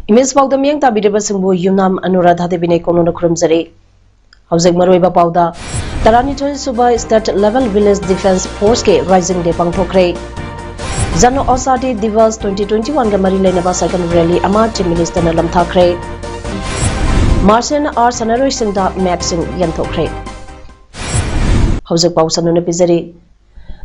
Imis Pauda Miang Tabideba Simbu Yunam Anuradha Devine Kono Krumzari. Housing Maruiba Pauda. Tarani Choi Suba State Level Village Defense Force ke Rising Day Pangthokre. Zano Osati Divas 2021 Gamari Lenaba Second Rally Ama Chief Minister Nalam Thakre. Martian R Sanaro Sinda Maxing Yanthokre. Housing Pausanuna Pizari.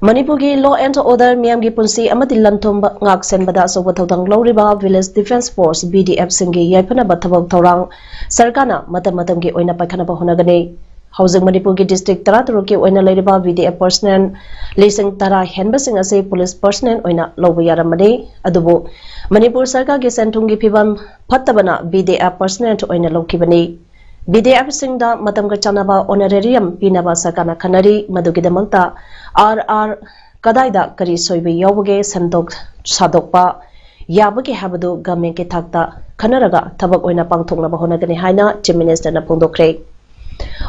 Manipuri Law and Order Miamgi Punsi Amati Lantum Ngak Senbada Sobatang Loriba Village Defense Force BDF Singi Yapana Batabak Torang Sarkana Matamatamgi Oina Pakanaba Honagane Housing Manipuri District Taraturuki Oina Ladiba VDF personnel Lising Tara Henbasing as a police personnel Oina Lowayara Made Adubo Manipur Sarka Gisantungi Pibam Patabana VDF personnel to Oina Lokibani BDF Singda Matamga Chanaba Honorarium Pinaba Sakana Kanari Madugidamanta RR Kadaida Kari Soibi Yobuge Sandok Sadokpa Yabaki Habadu Gameke Takta Kanaraga Tabak Oina Pangtung Nabahonagani Haina Chief Minister Napundokre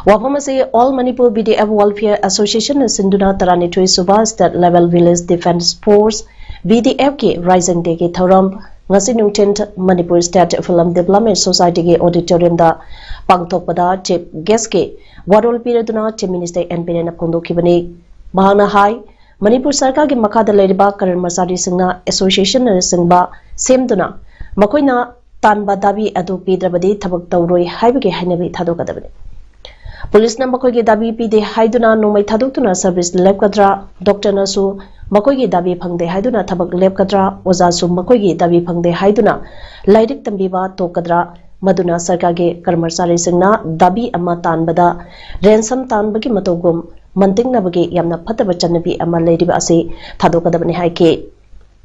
Wapamasi All Manipur BDF Welfare Association Sinduna Tarani Tui Suba State Level Village Defense Force BDF Ki Rising Day Ki Thoram Ngasi Nungtent Manipur State Film Development Society Ki Auditorium Da Pangtokpada Chief Guest Ki Wadol Piraduna Chief Minister NPN Napundokibani Mahana Hai Manipur Sarkar ki Makada Leriba Karan Masari Singna Association Singba Semduna Makoina Tanba Dabi Adu Pidrabadi Tabak Tauroi Haibaki Hanabi Tadokadabani Police na Makogi Dabi Pide Haiduna Nomai Tadotuna Service Lepkadra Dr. Nasu Makogi Dabi Pangde Haiduna Tabak Lepkadra Ozasu Makogi Dabi Pangde Haiduna Laidik Tambiba Tokadra Maduna Sarkage Karmarsari Singna Dabi Amma Tanbada Ransom Tanbaki Matogum Manting Nabagi Yamna Pataba Chanabi Amaladiba Ase Tadokadabani Haike.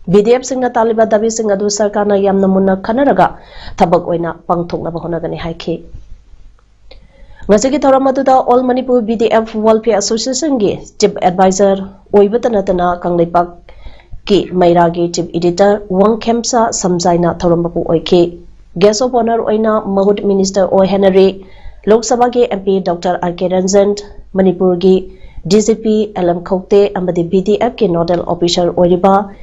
BDF Singna Taliba Dabi Singadu Sarkana Yamna Muna Kanaraga Tabak Oina Pangtok Nabahonagani Haike. Ngasigi Taramatuda All Manipur BDF Welfare Association Gi Chief Advisor Oibatanatana Kanglepak Ki Mairagi Chief Editor Wang Kemsa Samzaina Tarambapu Oike. Guest of Honor Oina Mahud Minister O Henry Lok Sabha Ki MP Dr. R.K. Ranjan Manipur Gi DCP LM Khokte Amadi BDF Ki Nodal Officer Oriba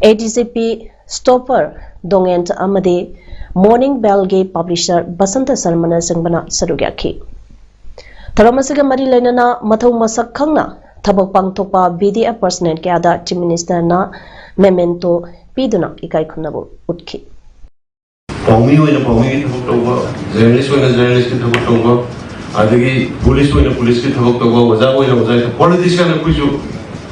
ADCP Stopper Dongent Amadi Morning Bell Gi Publisher Basanta Sarmana Singbana Sarugyaki Taramasiga Mari Lenana Mathau Masak Khangna Tabak Pangtokpa BDF personnel Kiada Chief Minister na Memento Piduna Ikai Kunabu Utki Paumi oina paumi ki thabak tawba journalist oina journalist ki thabak tawba adagi police oina police ki thabak tawba waja oina waja politician na kuju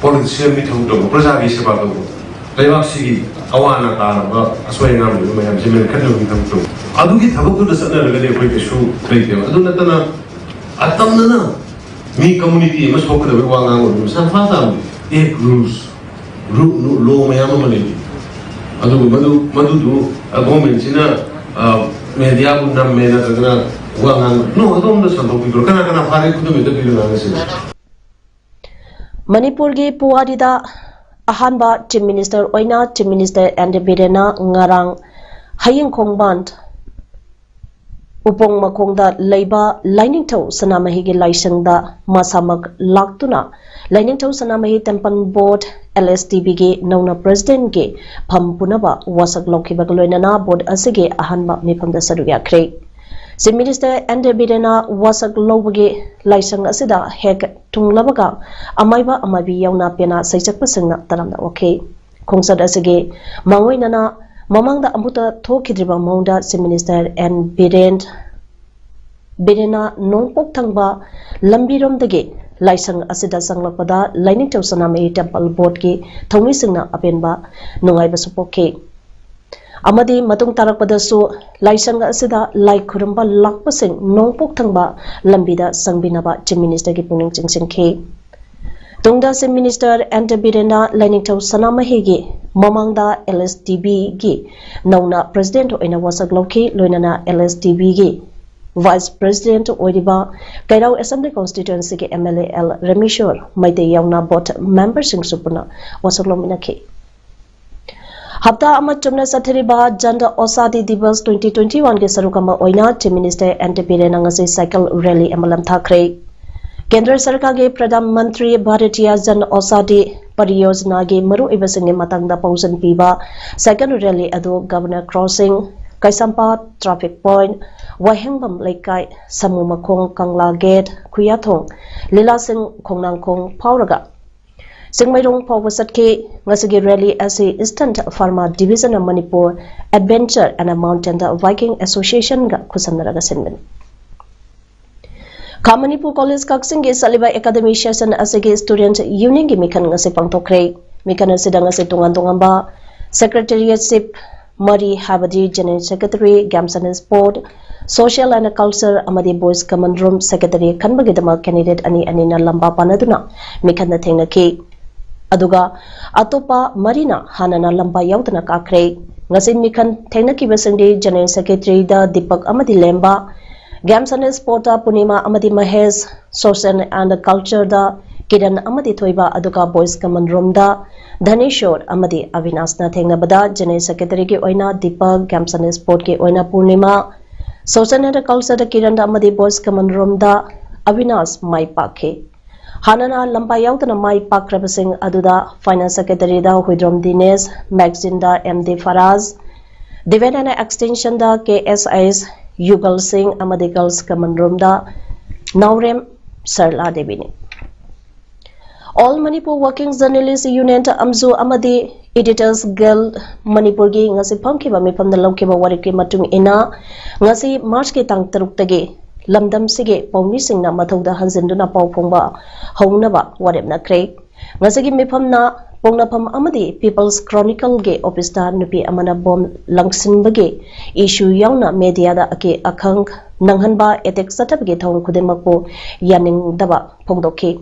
politician ki thabak tawba praja ki seba tawba leibak sigi awana taraba aswai ngam lu mayam jemen khadlu ki thabak tawba adu ki thabak tu dasana lagane koi ke shu leite adu natana atamna na mi community mas fokda wa ngang san fa tam ek rules law mayam mane adu madu du government sina media bu nam mena tagna wangan no adom da santo pigro kana fare kudu me da pigro na se Manipur gi Puwarida Ahanba Chief Minister Oina Chief Minister and Birena Ngarang Haying Kongband Upong Makongda Leiba Lining Tow Sanamahi gi Laisangda Masamak Laktuna Lining Tow Sanamahi Tempan Board LSTB ge Nona President ge Pampunaba Wasak Lokibagaloinana Board Asige Ahanba Mipamda Saruya Kre Chief Minister and Birena Wasak Lobage Laisang Asida Hek Tunglabaga Amaiba Amabi Yauna Pena Saisak Pasanga Taramda okay Kongsad Asige Mangoinana Mamangda Amuta Tokidriba Monda Chief Minister and Birena Nongpok Tangba Lambirom Dage Laisang Asida Sanglakpada Lining Tow Saname Temple Board Ki Thomi Singna Apenba Nungaiba Supoke Amadi Matung Tarakpada Su Laisang Asida Lai Kurumba Lakpasing Nongpok Tangba Lambida Sangbinaba Chief Minister Ki Puning Chingsing Ke Tungda se Minister Ante Birena Lainingthau Sanamahi gi mamangda LSTB gi nauna President oina wasak lokhi loinana LSTB gi Vice President oiriba Kairau Assembly Constituency ke MLA L Remishore maite yauna bot member sing supuna wasak lominakhi Hafta Ahmad Chumna Sathariba Janda Osadi Divas 2021 ke sarukama oina Chief Minister Ante Birena ngasi cycle rally amalam thakre Kendra Sarkar ke Pradhan Mantri Bharatiya Jan Osadi Pariyojana ke maru ibasing matangda pausan piba second rally adu Governor Crossing Kaisampa Traffic Point Wahengbam Laikai Samumakong Kangla Gate Kuyathong Lila Singh Khongnangkhong Phauraga Singmairong Phawasatke ngasigi rally ase Eastern Pharma Division of Manipur Adventure and Mountain Viking Association ga khusamnaraga senben Manipur College Kaksing ge Saliba Academy Session asege Student Union ge mikhan ngase pangtokre mikhan asidang ase tungan ba Secretariatship Mari Habadi General Secretary Games and Sport Social and Culture amadi Boys Common Room Secretary khanbagidama candidate ani na lamba panaduna mikhan na thengna ki aduga atopa Marina hanana lamba yaudana kakre ngase mikhan thengna ki basangdi General Secretary da Deepak amadi Lemba Games and Sport Punima Amadi Mahesh Social and Culture da Kiran Amadi Thoiba Aduka Boys Common Room da Dhaneshwar Amadi Avinash na thengna bada General Secretary ke oina Deepak Games and Sport ke oina Purnima Social and Culture da Kiran da Amadi Boys Common Room da Avinash Mai Pakhe Hanana lamba yaudana Mai Pakrabasing aduda Finance Secretary da Huidrom Dines Magazine da MD Faraz Dividend Extension da KSIS Yugal Singh Amadi Girls Common Room da Naurem Sarla Devini All Manipur Working Journalists Union Amzu Amadi Editors Guild Manipur gi ngasi pangkiba mifamda lawkiba wariki matung ina ngasi March ke tang taruk tage lamdam sige paumi singna mathauda hanjinduna pau phongba hounaba warepna kre ngasi gi mifamna Pongnapam Amadi People's Chronicle ge office da nupi amana bom langsinbage issue yauna media da ake akhang nanghanba attack satabge thong khudemakpo yaning daba phongdokhi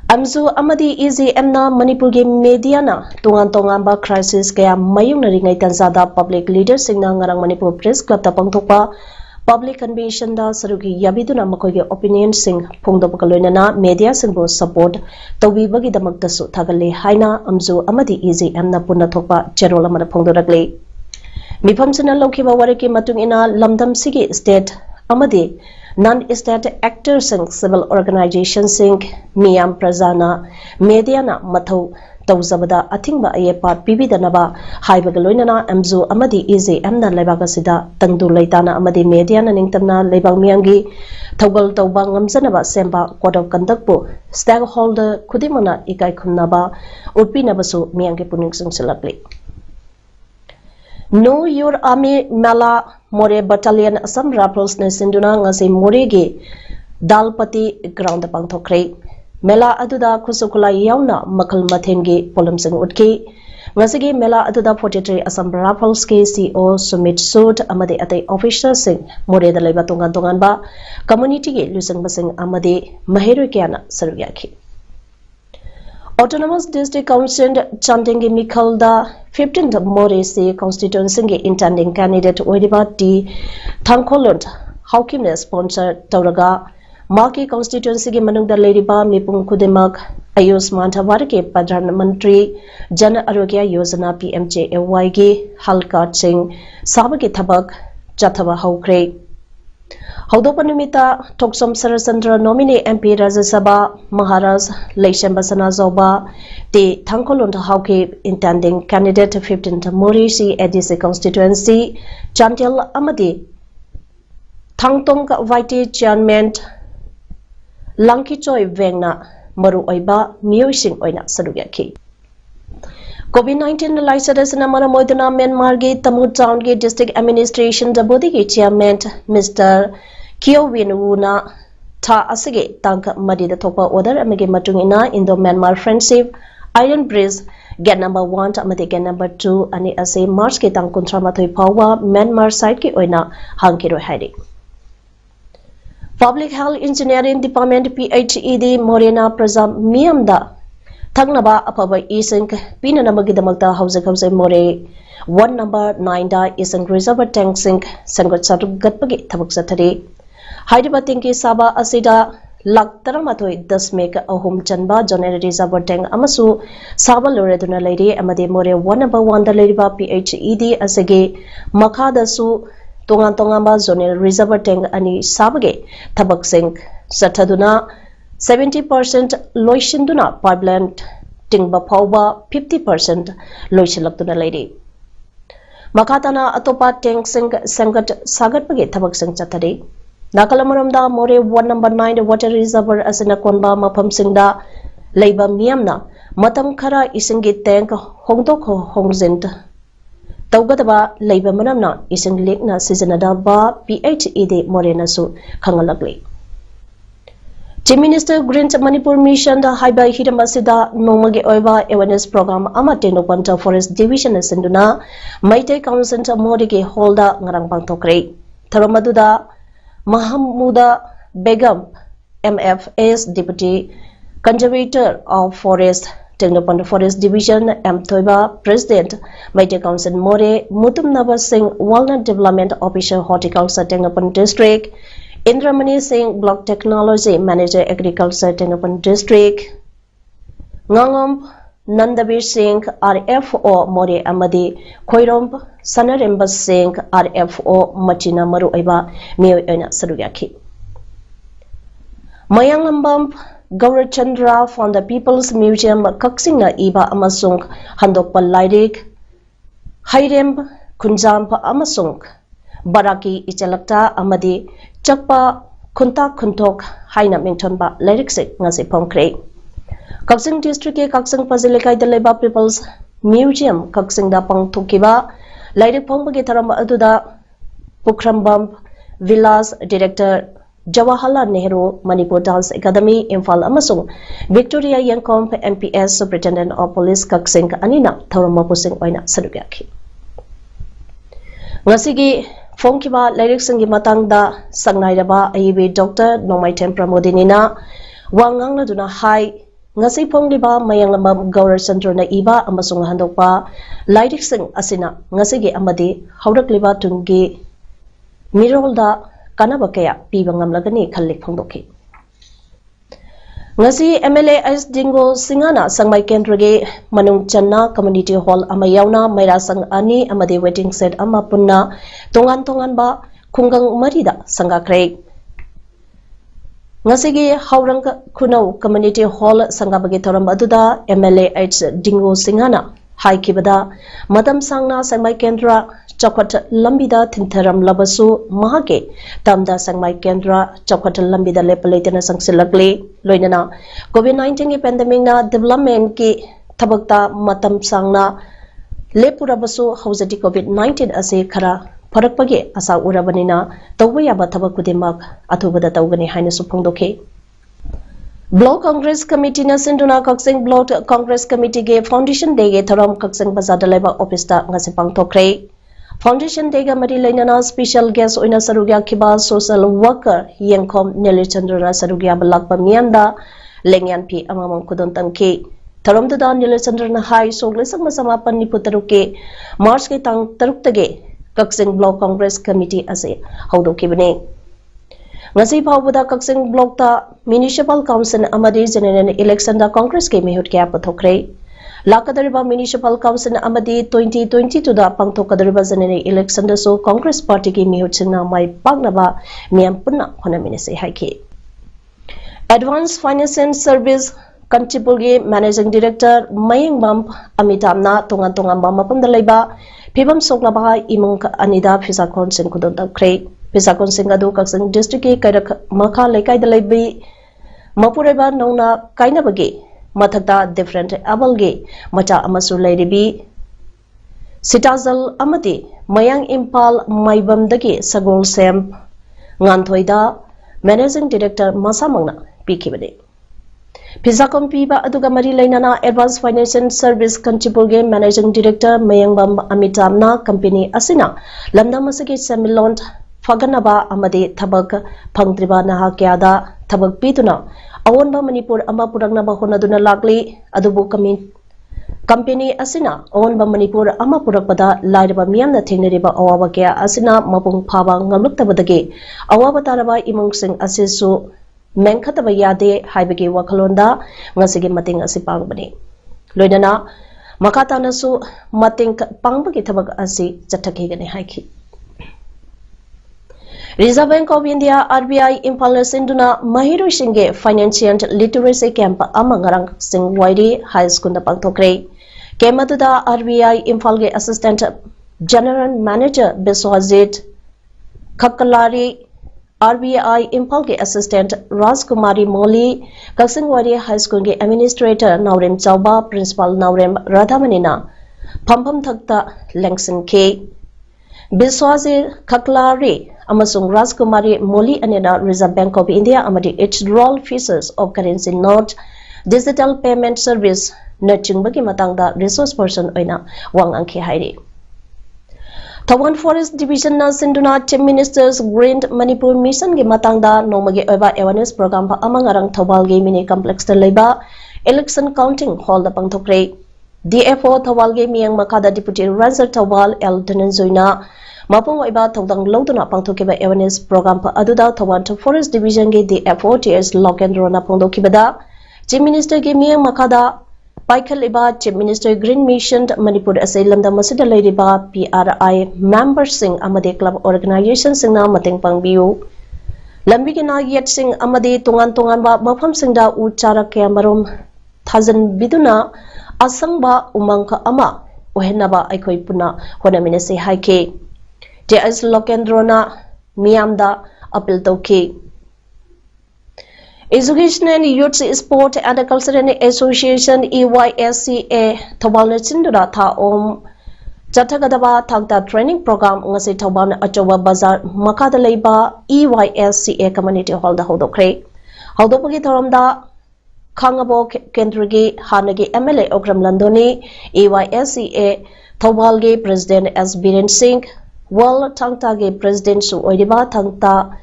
Amzu Amadi EZM na Manipur ge media na tongan ba crisis kaya mayung naringai tanzada public leaders singna ngarang Manipur Press Club ta pangthokpa Public Convention da sarugi yabiduna makoge opinion sing phongdoba loinana media singbo support tawibagi damakta su thagalle haina amzu amadi EZM na punna thokpa cherol amana phongdoragle mifamsina lokhiba wariki matung ina lamdam sigi state amadi non-state actors sing civil organization sing miyam prajana media na mathau tawzabada athingba ayepa pibidanaba haibaga loinana amzu amadi EZM na lebaga sida tangdu leitana amadi media na ningtamna lebang miyangi thawgal tawba ngamjanaba semba code of conduct bu stakeholder khudimana ikai khunaba upinabasu miyangi puning singsilakli Know Your Army Mela More Battalion Assam Rifles na sinduna ngasi More ge Dalpati ground pangthokre Mela aduda khusukula yauna makal mathengi polamsing utki ngasigi mela aduda 43 Assam Rifles ke CO Sumit Sud amade atai officer sing more da laiba tongan ba community ge lusang basing amade maheru kyana sarugyakhi Autonomous District Council Chantingi Mikhalda 15th More se constituency ge intending candidate oidiba T Thangkholot Haukimne sponsor tauraga Maki constituency ke manungda leriba mipung kudemak Ayushman Bharat ke Pradhan Mantri Jan Arogya Yojana PMJAY ge halka ching sabagi thabak chathaba haukre Haudopanumita Toksom Sarasandra nominee MP Rajya Sabha Maharaj Leisham Basana Zoba the Thangkholot Hauke intending candidate 15th Morisi ADC constituency Chantil Amadi Thangtong Vaiti Chairman Langki Choi Vengna Maru Oiba Musing Oina Sarugyaki COVID-19 Laisadasana Maramoidana Myanmar ge Tamu Town ge District Administration Dabodi ge Chairman Mr. Kyo Winuna Tha Asige Tank Madida Thopa Order Amage Matungina Indo Myanmar Friendship Iron Bridge Get number 1 Amade Get number 2 Ani Ase March ke Tang Kontra Mathoi Pawa Myanmar side ke Oina Hangkiro Hari Public Health Engineering Department PHED Morena Prajam Miyamda Thangnaba Apaba Ising Pinanamagidamagta House More 1 number 9 da Ising Reservoir Tank Sink Sangot Satu Gatpagi Tabuk Satari Haidaba Tinki Saba Asida Lak Taramatoi Dasmek Ahum Chanba Jonere Reservoir Tank Amasu Saba Loreduna Lady Amade More 1 number 1 da Lady PHED Asage Makada Su Tongan Tongamba Zonal Reservoir Tank Ani Sabage Tabak Sink Sataduna 70% Loishinduna pipeline Tingba Pauba 50% Loishilaptuna Lady Makatana Atopa Tank Sink Sangat Sagat Pagi Tabak Sink Chatari Nakalamuramda More 1 number 9 water reservoir Asana Konba Mapam Singda Labor Miamna Matam Kara Isingi Tank Hongdok Hongzint Taugadaba Labor Manamna Ising Likna Seasonada Ba PHED Morena Su Kangalagli Chief Minister Green's Manipur Mission the Haiba Hidamasida Nomagi Oiba Awareness Program Amatino Panta Forest Division Sinduna Maite Council Morigi Holda Ngarang Bangtokre Taramaduda Mahamuda Begum MFS Deputy Conservator of Forest Technopanda Forest Division M. Toiba President Maite Council More Mutum Nabar Singh Walnut Development Officer Horticulture Technopan District Indramani Singh Block Technology Manager Agriculture Technopan District Ngangom Nandabir Singh RFO More Amadi Khoirom Sanaremba Singh RFO Machina Maru Aiba Mio Ena Sarugaki Mayangambam Gaurachandra from the People's Museum Kaksingna Iba Amasung Handokpa Lairik Hairem Kunjampa Amasung Baraki Ichalakta Amadi Chakpa Kunta Kuntok Haina Mingtonba Lyricsic Nasi Pongkre Kaksing District Kaksing Pazilikai the Leba People's Museum Kaksing da Pang Tukiba Lyric Pongbagitaram Aduda Pukrambam Villas Director Jawaharlal Nehru Manipur Dance Academy Imphal Amasung Victoria Yankom MPS Superintendent of Police Kaksing Anina Tharamapusing Oina Sadugyaki Ngasigi Fongkiba Lyricsingi Matangda Sangnaiba Aibi Dr. Nomaitem Pramodinina Wangang Duna Hai Ngasi Pongliba Mayangamba Gaura Chandrona Iba Amasung Handokpa Lyricsing Asina Ngasigi Amadi Haurakliba Tungi Mirolda Kanabakaya Pibangam Lagani Kalik Pondoki Ngasi MLA Ice Dingo Singana Sangmai Kendrage Manung Channa Community Hall Amayauna Maira Sang Ani Amade Waiting Set Amapunna Tongan Ba Kungang Marida Sangakre Ngasigi Haurang Kunau Community Hall Sangabagi Toram Aduda MLA Ice Dingo Singana Hai Kibada Madam Sangna Sangmai Kendra Chokwat Lambida Tintaram Labasu Mahake Tamda Sangmai Kendra Chokwat Lambida Lepalatina Sangsilagli Loinana COVID-19 pandemic na development ki Tabakta Matam Sangna Lepurabasu Hausati COVID-19 Ase Kara Parakpagi Asa Urabanina Tawayaba Tabakudimak Atubada Tawgani Haina Supongdoke Block Congress Committee na Sinduna Kaksing Block Congress Committee ge Foundation Day ge Tharam Kaksing Bazada Leba Office ta Ngasipang Tokre Foundation Day ga Mari Lainana Special Guest Oina Sarugya Kiba Social Worker Yengkom Nelichandra Sarugya Balakpa Mianda Lengyan P Amamam Kudon Tangki Tharam da Nelichandra na High Soglisang Masamapan ni Putaruke March ke Tang Taruktage Kaksing Block Congress Committee ase Haudoki Bane Ngasi Pawbuda Kaksing Block ta Municipal Council Amadi General Election da Congress ke mehut kya pathokre Lakadariba Municipal Council Amadi 2022 da Pangtokadariba General Election da so Congress Party ke mehut singna mai pagnaba miam punna honamine se haiki Advanced Finance and Service Kantipulgi Managing Director Mayang Bump Amitamna Tongan Bamapunda Laiba Pibam Sognaba Imung Anida Fisakon Sin Kudon Kre Pisakon Singadu Kaksing District Kairak Maka Lekai the Libi Mapureba Nona Kainabagi Matata different Abalgi Mata Amasu Lady Sitazal Amati Mayang Impal Maibam Dagi Sagol Sem Ngantoida Managing Director Masamangna Pikibade Pisakon Piba Aduga Mari Lainana Advanced Financial Service Kantipulge Managing Director Mayangbam Amitamna Company Asina Lamda Masaki Samilont faganaba amadi thabak phangtriba naha kyada thabak pituna awonba Manipur ama purangnaba honaduna lagli adubu company asina awonba Manipur ama purakpada lairaba miyamna thengneriba awaba kya asina mapung phaba ngamluktabadagi awaba taraba imungsing asisu mengkhataba yade haibagi wakhalonda ngasigi mating asipangbani loinana makatanasu mating pangbagi thabak asi chathakigani haiki Reserve Bank of India RBI Impal Sinduna Mahiru Singhe Financial Literacy Camp amangarang sing wairi high school na pangthokre Kemaduda RBI Impal ge Assistant General Manager Biswajit Khakalari RBI Impal ge Assistant Rajkumari Moli Kaksingwari High School ge Administrator Naurem Chauba Principal Naurem Radhamanina Phampham Thakta Lengsin K Biswajit Khakalari amasung Rajkumari Moli anena Reserve Bank of India amadi its roll features of currency note digital payment service nurturing bagi matangda resource person oina wang angke hairi Tawan Forest Division na sinduna Chief Minister's Green Manipur Mission gi matangda nomagi oiba awareness program pa amangarang Thawal ge mini complex ta leiba election counting hall da pangthokre DFO Thawal ge miyang makada Deputy Ranger Thawal L Dhananjoyna Mapung oiba thodang loduna pangthokiba awareness program pa aduda Tawan Forest Division ge DFOTS Lokendro na pangdokibada Chief Minister ge miyang makada Paikhaliba Chief Minister Green Mission Manipur Asailamda masida leiriba PRI members sing amade club organization sing na mating pangbiu lambi ge na yet sing amade tungan ba mafam singda u chara kya marom thajan biduna asangba umangka ama ohenaba aikoi puna honamine se haike JS Lokendrona Miyamda appeal tauki Education and Youth Sport and Cultural Association EYSCA Thawal Chindura Tha Om Chathagadaba Thakta Training Program ngasi Thawal Achowa Bazar Makada Leiba EYSCA Community Hall da hodokre Hodopagi Tharamda Khangabo Kendragi Hanagi MLA Okram Landoni EYSCA Thawal ge President S Biren Singh World Thangta ge President Su Oidiba Thangta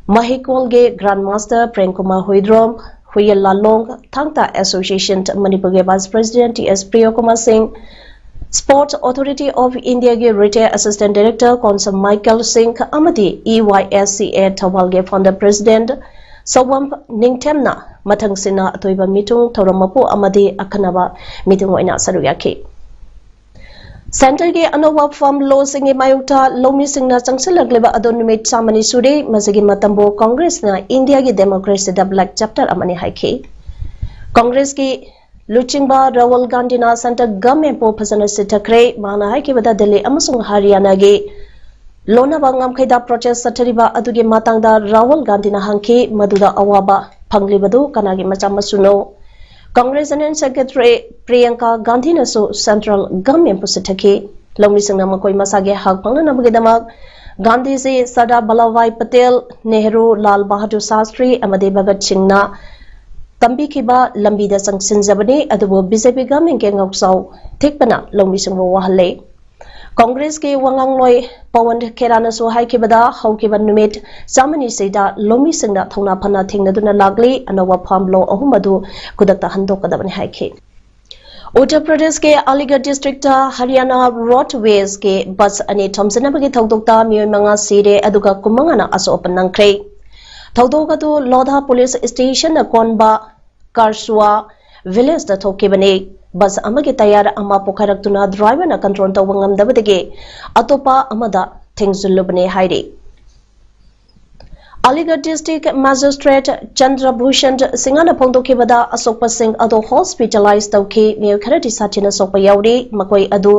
Mahikol ge Grandmaster Prenkumar Huidrom Huyal Lalong Thangta Association Manipur ge Vice President T.S. Priyakumar Singh Sports Authority of India ge Retired Assistant Director Consul Michael Singh Amadi EYSCA Thawal ge Founder President Sawam Ningtemna Mathang Sina Atoiba Mitung Thoramapu Amadi Akhanaba Mitung Oina Saruyaki Center ge Anowa Farm Law Singi Mayukta Lomi Singna Changsilagleba Adonumit Samani Suri Mazigi Matambo Congress na India ge Democracy da Black Chapter Amani Haiki Congress ki Luchingba Rahul Gandhi na Center Government po Phasana Sitakre Mana Haiki Bada Delhi amasung Haryana ge Lona Bangam Khaida Protest Satariba Adugi Matangda Rahul Gandhi na Hanki Maduda Awaba Panglibadu Kanagi Machamasuno Congress and Secretary Priyanka Gandhi na so Central Government Pusitaki Lomi Singna Makoi Masage Hak Pangna Nabugidamak Gandhi se Sardar Vallabhbhai Patel Nehru Lal Bahadur Shastri Amade Bhagat Singh na Tambi Kiba Lambida Sangsinjabani Adubo BJP Government ke Ngausau Thikpana Lomi Singbo Wahale Congress ke Wangang Loi Pawan Kerana so Haikibada Haukiba Numit Samani Seda Lomi Singna Thona Pana Thingna Lagli Anawa Farm Law Ahumadu Kudata Handokadabani Haiki Uttar Pradesh ke Aligarh District Haryana Roadways ke bus ani Thompson bagi thawdokta mioi manga sire aduga kumangana aso panangkre thawdokatu Lodha Police Station na konba Karsua Village da thokibani bus amagi tayar ama pokaraktuna driver na control tawangam dabadege atopa amada thingzulubne hairi Aligarh District Magistrate Chandra Bhushan Singhana Pongdokibada Asokpa Singh ado hospitalized tauki miyo kharati satina sokpa yauri makoi adu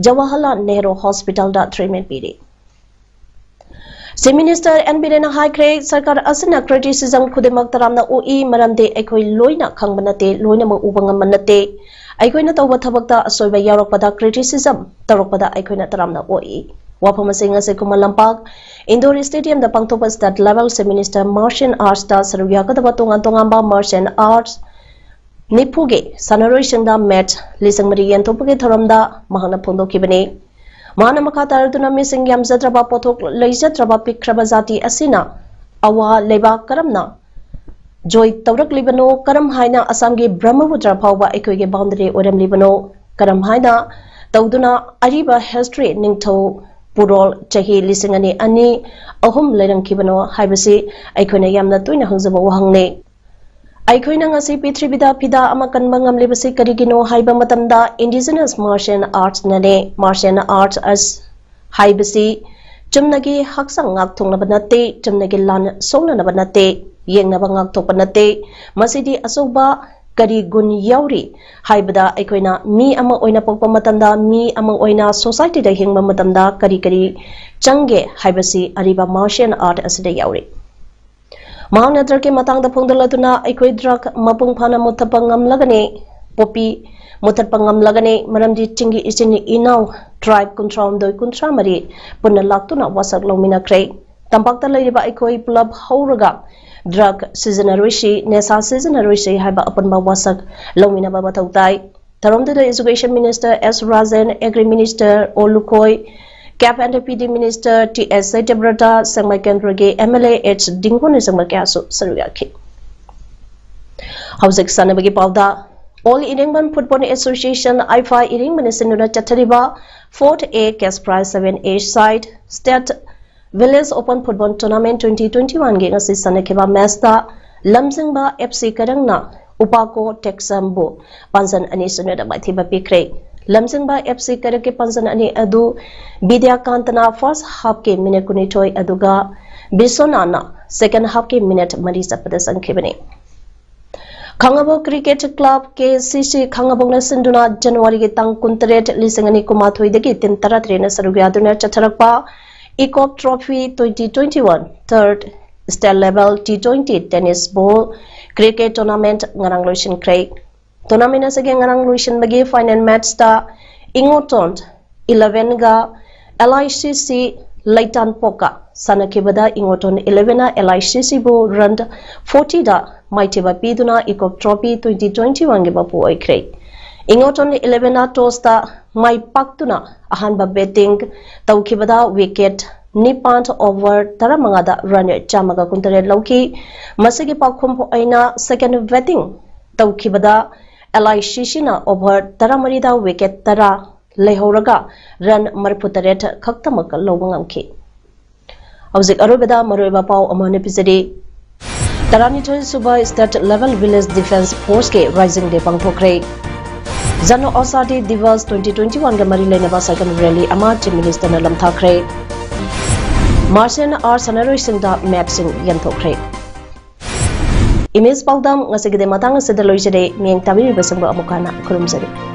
Jawaharlal Nehru Hospital da treatment piri Chief Minister N. Birena Haikre Sarkar Asina criticism Kudemak Taramna OE Maramde Ekoi Loina Kangbanate Loina Ubangamanate Aikoina Tauba Tabakta Asoiba Yarokpada criticism Tarokpada Aikoina Taramna OE Wapamasing as a Kumalampak Indoor Stadium the Pangtopa State Level Se Minister Martial Arts da Saruyaka the Batungantongamba Martial Arts Nipuge Sanaroi Shanda met Lisang Marian Topage Taramda Mahana Pondo Kibane Mana makha taraduna mising yamzadraba pothok leijadraba pikraba zati asina awa leba karamna joy tawrak libano karam haina Assamgi Brahmaputra phawba aikoige boundary oram libano karam haina tawduna ariba history ningtho purol chahi lisingani ani ahum leirangkibano haibasi aikoina yamna toina hangzaba wahangne aikoina ngasi pithribida pida amakanba ngamlibasi karigino haiba matamda indigenous martial arts nane martial arts as haibasi chumnagi haksang ngak thungnaba nate chumnagi lan songnaba nate yengnaba ngak thokpa nate masidi asoba kari gun yauri haibada aikoina mi ama oina pokpa matamda mi ama oina society da hingba matamda kari change haibasi ariba martial art asida yauri Mahang na drug ke matang da phongdaladuna aikoi drug mapung phana muthapangam lagane popi muthapangam lagane maramji chingi ichini inaw tribe control doi kuntra mari punna laktuna wasak lomina krei tampakta leiriba aikoi pulab hauraga drug seasonarishi nesa seasonarishi haiba apanba wasak lomina ba batautai tharomda education minister S Rajan agri minister Olukoi Cap and PD Minister T.S. Debrata Sangmai Kendroge MLA H. Dingone Sangmai Kasu Saruyaki. Hauzik Sanabagi Pauda All Iringman Football Association IFA Iringman Sinura Chatariba 4th A Cash Prize 7A side State Village Open Football Tournament 2021 Game Assistant Kiba Mesta Lamsingba FC Karangna Upako Texambo Pansan Anisuna da Mathiba Pikre Lamsingba FC Karake Pansan Ani Adu Bidya Kantana first half ke minute kunitoi aduga Bisonana second half ke minute Marisa Padasan Kibani Khangabo Cricket Club KCC Khangabong na Sinduna January ke tang kuntaret lisangani kumathoi degi tin taratri na sarugya chatharakpa ECOP Trophy 2021 third state level T20 tennis ball cricket tournament ngarang loishin krei tournament asage ngarang loishin bagi final match ta Ingoton 11 ga LICC Laitan Poka Sanakibada Ingoton 11 LICC bo run 40 da Maitiba Piduna ECOP Trophy 2021 giba po oikre Ingoton 11 tosta Mai Paktuna Ahanba betting Taukibada wicket Nipant over Taramangada run Chamaga Kuntare Loki Masagi Pakum po aina second betting Taukibada LICC na over Taramarida wicket Tara Lehoraga run Marputaret Kaktamaka Lobangamki. Hauzik Arubeda Maruba Pau Amon episode Taranito Suba State Level Village Defense Force ke Rising Day Pangpokre Zano Osadi Divas 2021 Gamari Lenaba Second Rally Ama Chief Minister Nalam Thakre Martian Arts Narration da Maxing Yantokre Image Paudam Ngasigde Matang Sedaloijade Miang Tabi Basamba Amukana Kurumzari